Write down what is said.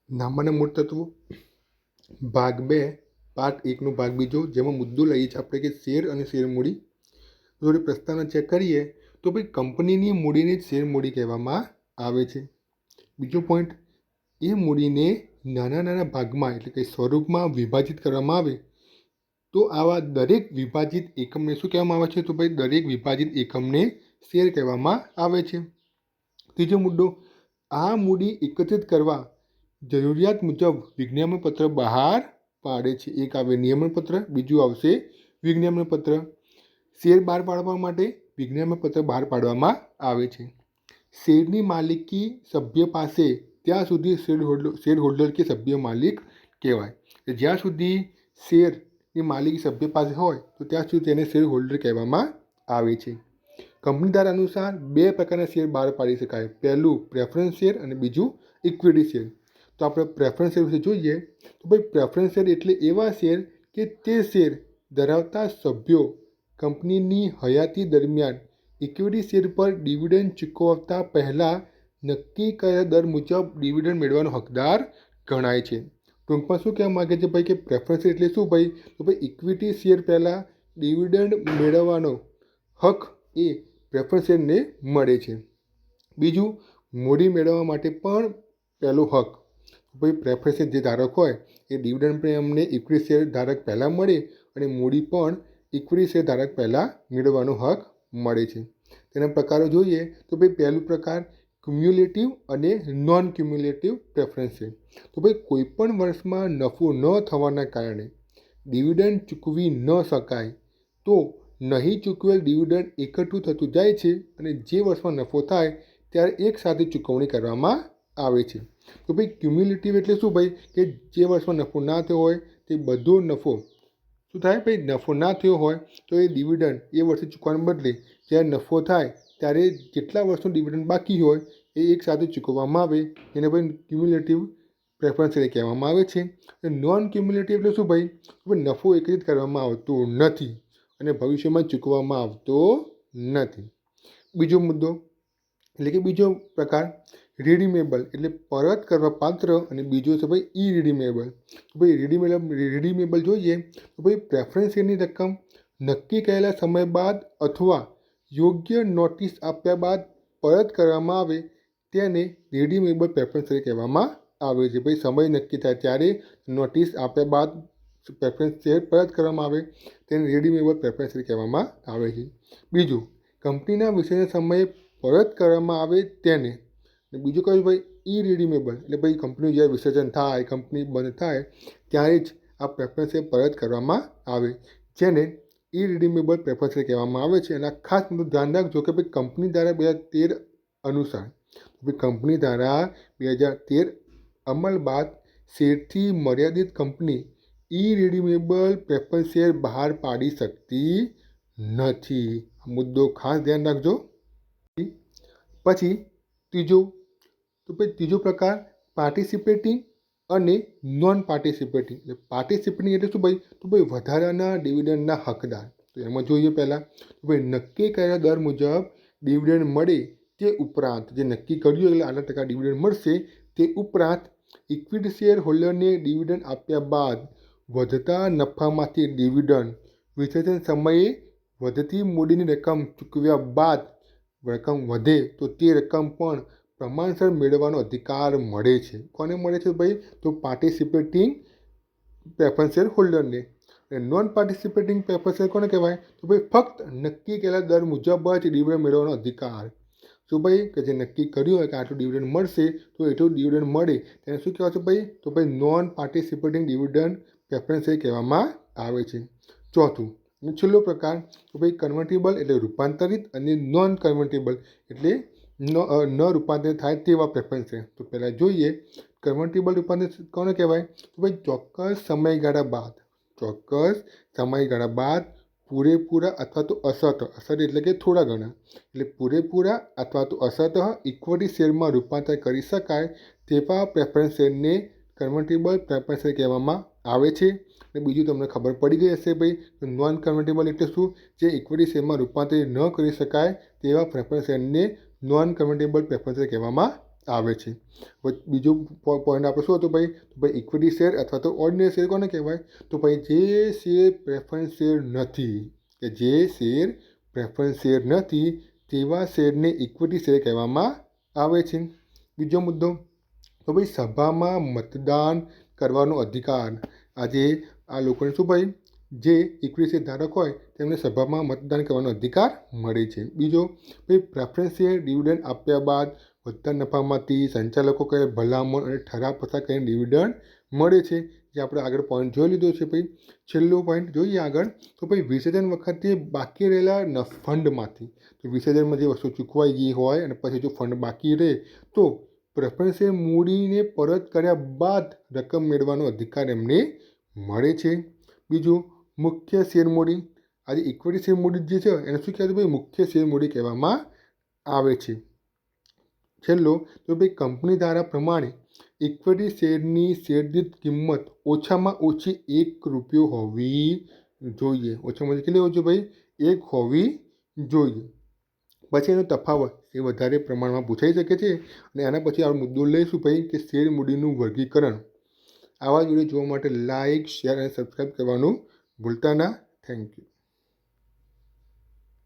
નામાના મૂળ તત્વો ભાગ 2 પાર્ટ 1નો ભાગ બીજો, જેમાં મુદ્દો લઈએ છીએ આપણે કે શેર અને શેર મૂડી. થોડી પ્રસ્તાવના ચેક કરીએ તો ભાઈ કંપનીની મૂડીને જ શેર મૂડી કહેવામાં આવે છે. બીજો પોઈન્ટ, એ મૂડીને નાના નાના ભાગમાં એટલે કે સ્વરૂપમાં વિભાજિત કરવામાં આવે તો આવા દરેક વિભાજિત એકમને શું કહેવામાં આવે છે? તો ભાઈ દરેક વિભાજિત એકમને શેર કહેવામાં આવે છે. ત્રીજો મુદ્દો, આ મૂડી એકત્રિત કરવા જરૂરિયાત મુજબ વિજ્ઞાપનપત્ર બહાર પાડે છે. એક આવે નિયમનપત્ર, બીજું આવશે વિજ્ઞાપનપત્ર. શેર બહાર પાડવા માટે વિજ્ઞાપનપત્ર બહાર પાડવામાં આવે છે. શેરની માલિકી સભ્ય પાસે ત્યાં સુધી શેર હોલ્ડર કે સભ્ય માલિક કહેવાય. જ્યાં સુધી શેરની માલિકી સભ્ય પાસે હોય તો ત્યાં સુધી તેને શેર હોલ્ડર કહેવામાં આવે છે. કંપની ધારા અનુસાર 2 પ્રકારના શેર બહાર પાડી શકાય. પહેલું પ્રેફરન્સ શેર અને બીજું ઇક્વિટી શેર. તો આપણે પ્રેફરન્સ શેર વિશે જોઈએ તો ભાઈ પ્રેફરન્સ શેર એટલે એવા શેર કે તે શેર ધરાવતા સભ્યો કંપનીની હયાતી દરમિયાન ઇક્વિટી શેર પર ડિવિડન્ડ ચૂકવતા પહેલાં નક્કી કરેલા દર મુજબ ડિવિડન્ડ મેળવવાનો હકદાર ગણાય છે. ટૂંકમાં શું કહેવા માગે છે ભાઈ કે પ્રેફરન્સ શેર એટલે શું ભાઈ? તો ભાઈ ઇક્વિટી શેર પહેલાં ડિવિડન્ડ મેળવવાનો હક એ પ્રેફરન્સ શેરને મળે છે. બીજું, મૂડી મેળવવા માટે પણ પહેલો હક. ભાઈ પ્રેફરન્સ શેર જે ધારક હોય એ ડિવિડન્ડ પણ અમને ઇક્વિટી શેર ધારક પહેલાં મળે અને મૂડી પણ ઇક્વિટી શેર ધારક પહેલાં મેળવવાનો હક મળે છે. તેના પ્રકારો જોઈએ તો ભાઈ પહેલું પ્રકાર ક્યુમ્યુલેટિવ અને નોન ક્યુમ્યુલેટિવ પ્રેફરન્સ શેર. તો ભાઈ કોઈપણ વર્ષમાં નફો ન થવાના કારણે ડિવિડન્ડ ચૂકવી ન શકાય તો નહીં ચૂકવેલ ડિવિડન્ડ એકઠું થતું જાય છે અને જે વર્ષમાં નફો થાય ત્યારે એકસાથે ચૂકવણી કરવામાં આવે છે. તો ભાઈ ક્યુમ્યુલેટિવ એટલે શું ભાઈ? કે જે વર્ષમાં નફો ના થયો હોય તે બધો નફો શું થાય ભાઈ? નફો ના થયો હોય તો એ ડિવિડન્ડ એ વર્ષે ચૂકવવાને બદલે જ્યારે નફો થાય ત્યારે જેટલા વર્ષનું ડિવિડન્ડ બાકી હોય એ એકસાથે ચૂકવવામાં આવે, એને ભાઈ ક્યુમ્યુલેટિવ પ્રેફરન્સ શેર કહેવામાં આવે છે. નોન ક્યુમ્યુલેટિવ એટલે શું ભાઈ? નફો એકત્રિત કરવામાં આવતો નથી અને ભવિષ્યમાં ચૂકવવામાં આવતો નથી. બીજો મુદ્દો એટલે કે બીજો પ્રકાર રિડીમેબલ એટલે પરત કરવા પાત્ર, અને બીજો છે ભાઈ ઇરિડીમેબલ. તો ભાઈ રિડીમેબલ જોઈએ તો ભાઈ પ્રેફરન્સ શેરની રકમ નક્કી કરેલા સમય બાદ અથવા યોગ્ય નોટિસ આપ્યા બાદ પરત કરવામાં આવે તેને રિડીમેબલ પ્રેફરન્સ શેર કહેવામાં આવે છે. ભાઈ સમય નક્કી થાય ત્યારે નોટિસ આપ્યા બાદ પ્રેફરન્સ શેર પરત કરવામાં આવે તેને રિડીમેબલ પ્રેફરન્સ શેર કહેવામાં આવે છે. બીજું, કંપનીના વિષયના સમયે પરત કરવામાં આવે તેને. બીજું કયું ભાઈ? ઇરિડીમેબલ એટલે ભાઈ કંપની જ્યારે વિસર્જન થાય, કંપની બંધ થાય ત્યારે જ આ પ્રેફરન્સ શેર પરત કરવામાં આવે, જેને ઇરિડીમેબલ પ્રેફરન્સ શેર કહેવામાં આવે છે. અને આ ખાસ ધ્યાન રાખજો કે ભાઈ કંપની ધારા 2013 અનુસાર કંપની ધારા 2013 અમલ બાદ શેરથી મર્યાદિત કંપની ઇરિડીમેબલ પ્રેફરન્સ શેર બહાર પાડી શકતી નથી. આ મુદ્દો ખાસ ધ્યાન રાખજો. પછી ત્રીજો પ્રકાર પાર્ટિસિપેટિંગ અને નોન પાર્ટિસિપેટિંગ. એટલે પાર્ટિસિપેટિંગ એટલે શું ભાઈ? તો ભાઈ વધારાના ડિવિડન્ડના હકદાર. તો એમાં જોઈએ પહેલાં તો ભાઈ નક્કી કરેલા દર મુજબ ડિવિડન્ડ મળે તે ઉપરાંત, જે નક્કી કર્યું એટલે આટલા ટકા ડિવિડન્ડ મળશે તે ઉપરાંત ઇક્વિટી શેર હોલ્ડરને ડિવિડન્ડ આપ્યા બાદ વધતા નફામાંથી ડિવિડન્ડ વિસર્જન સમયે વધતી મૂડીની રકમ ચૂકવ્યા બાદ રકમ વધે તો તે રકમ પણ પ્રમાણસર મેળવવાનો અધિકાર મળે છે. કોને મળે છે ભાઈ? તો પાર્ટિસિપેટિંગ પ્રેફરન્સ શેર હોલ્ડરને. અને નોન પાર્ટિસિપેટિંગ પ્રેફરન્સ શેર કોને કહેવાય? તો ભાઈ ફક્ત નક્કી કરેલા દર મુજબ જ ડિવિડન્ડ મેળવવાનો અધિકાર. શું ભાઈ? કે જે નક્કી કર્યું હોય કે આટલું ડિવિડન્ડ મળશે તો એટલું ડિવિડન્ડ મળે તેને શું કહેવાય છે ભાઈ? તો ભાઈ non participating dividend preference share કહેવામાં આવે છે. ચોથું અને છેલ્લો પ્રકાર તો ભાઈ કન્વર્ટેબલ એટલે રૂપાંતરિત અને નોન કન્વર્ટેબલ એટલે ન રૂપાંતરિત થાય તેવા પ્રેફરન્સ શેર. તો પહેલાં જોઈએ કન્વર્ટેબલ રૂપાંતરિત કોને કહેવાય? તો ભાઈ ચોક્કસ સમયગાળા બાદ પૂરેપૂરા અથવા તો અસત એટલે કે થોડા ઘણા એટલે પૂરેપૂરા અથવા તો અસત ઇક્વિટી શેરમાં રૂપાંતર કરી શકાય તેવા પ્રેફરન્સ શેરને કન્વર્ટેબલ પ્રેફરન્સ શેર કહેવામાં આવે છે. અને બીજું તમને ખબર પડી ગઈ હશે ભાઈ, નોન કન્વર્ટેબલ એટલે શું? જે ઇક્વિટી શેરમાં રૂપાંતરિત ન કરી શકાય તેવા પ્રેફરન્સ શેરને નોન કન્વર્ટેબલ પ્રેફરન્સ શેર કહેવામાં આવે છે. બીજો પોઈન્ટ આપણે શું હતો ભાઈ? તો ભાઈ ઇક્વિટી શેર અથવા તો ઓર્ડિનરી શેર કોને કહેવાય? તો ભાઈ જે શેર પ્રેફરન્સ શેર નથી, કે જે શેર પ્રેફરન્સ શેર નથી તેવા શેરને ઇક્વિટી શેર કહેવામાં આવે છે. બીજો મુદ્દો, તો ભાઈ સભામાં મતદાન કરવાનો અધિકાર. આજે આ લોકોને શું ભાઈ, જે ઇક્વિટી શેર ધારક હોય તેમને સભામાં મતદાન કરવાનો અધિકાર મળે છે. બીજો ભાઈ પ્રેફરન્સ શેર ડિવિડન્ડ આપ્યા બાદ વધતા નફામાંથી સંચાલકો કહે ભલામણ અને ઠરાવ પસાર કરીને ડિવિડન્ડ મળે છે, જે આપણે આગળ પોઈન્ટ જોઈ લીધો છે. ભાઈ છેલ્લો પોઈન્ટ જોઈએ આગળ, તો ભાઈ વિસર્જન વખતે બાકી રહેલા ફંડમાંથી, તો વિસર્જનમાં જે વસ્તુ ચૂકવાઈ ગઈ હોય અને પછી જો ફંડ બાકી રહે તો પ્રેફરન્સ શેર મૂડીને પરત કર્યા બાદ રકમ મેળવવાનો અધિકાર એમને મળે છે. બીજું મુખ્ય શેર મૂડી. આજે ઇક્વિટી શેર મૂડી જે છે એને શું કહેવાય? ભાઈ મુખ્ય શેર મૂડી કહેવામાં આવે છે. છેલ્લો, તો ભાઈ કંપની ધારા પ્રમાણે ઇક્વિટી શેરની શેર દીઠ કિંમત ઓછામાં ઓછી ₹1 હોવી જોઈએ. ઓછામાં ઓછી કેટલી હોવી જોઈએ ભાઈ? 1 હોવી જોઈએ. પછી એનો તફાવત એ વધારે પ્રમાણમાં પૂછાઈ શકે છે અને એના પછી આપણે મુદ્દો લઈશું ભાઈ કે શેર મૂડીનું વર્ગીકરણ. આવા જ વિડીયો જોવા માટે લાઇક, શેર અને સબસ્ક્રાઈબ કરવાનું ભૂલતા ના. Thank you.